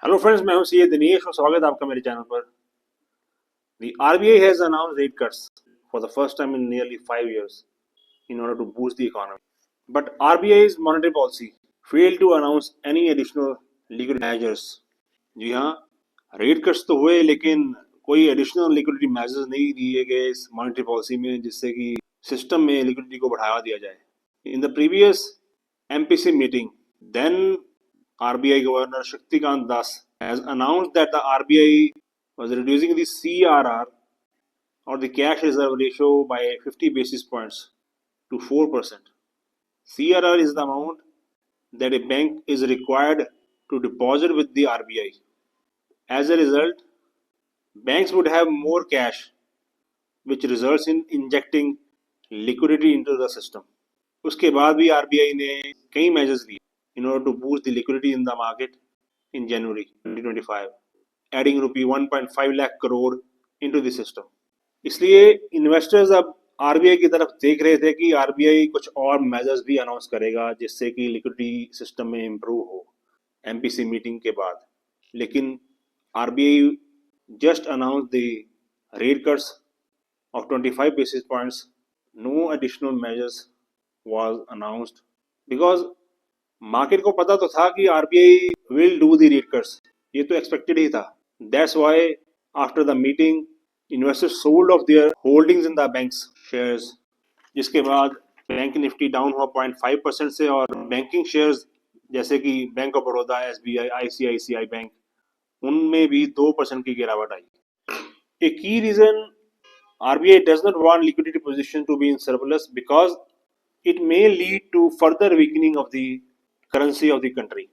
Hello friends, मैं हूं CA Dinesh और स्वागत है आपका मेरे चैनल पर। The RBI has announced rate cuts for the first time in nearly 5 years in order to boost the economy. But RBI's monetary policy failed to announce any additional liquidity measures. जी हाँ, rate cuts तो हुए लेकिन कोई additional liquidity measures नहीं दिए गए इस monetary policy में जिससे कि सिस्टम में लिक्विडिटी को बढ़ावा दिया जाए। In the previous MPC meeting, then RBI Governor Shaktikant Das has announced that the RBI was reducing the CRR or the cash reserve ratio by 50 basis points to 4%. CRR is the amount that a bank is required to deposit with the RBI. As a result, banks would have more cash, which results in injecting liquidity into the system. उसके बाद भी RBI ने कई measures लिए in order to boost the liquidity in the market in January 2025, adding rupee 1.5 lakh crore into the system. इसलिए investors अब RBI की तरफ देख रहे थे कि आरबीआई कुछ और मेजर्स भी अनाउंस करेगा जिससे कि लिक्विडिटी सिस्टम में इम्प्रूव हो एमपीसी मीटिंग के बाद। लेकिन RBI just announce the rate cuts of 25 basis points. No additional measures was announced because market को पता तो था कि RBI will do the rate cuts, ये तो एक्सपेक्टेड ही था। That's why after the meeting investors sold of their holdings in the banks shares, जिसके बाद बैंक निफ्टी डाउन हुआ 0.5% से और बैंकिंग शेयर्स जैसे कि bank of Baroda, SBI, ICICI bank, उनमें भी 2% की गिरावट आई। ए की reason RBI does not want liquidity position to be in surplus because it may lead to further weakening of the currency of the country.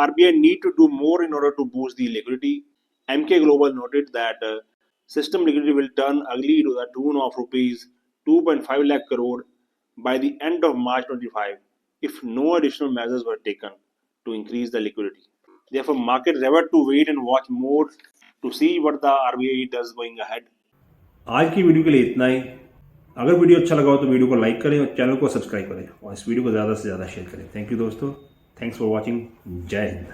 RBI need to do more in order to boost the liquidity. MK Global noted that system liquidity will turn ugly to the tune of rupees 2.5 lakh crore by the end of March 25 if no additional measures were taken to increase the liquidity. Therefore, market revert to wait and watch more to see what the RBI does going ahead. आज की video के लिए इतना ही। अगर video अच्छा लगा हो तो वीडियो को लाइक करें और चैनल को सब्सक्राइब करें और इस वीडियो को ज़्यादा से ज़्यादा शेयर करें। थैंक यू दोस्तों, थैंक्स फॉर वॉचिंग। जय हिंद।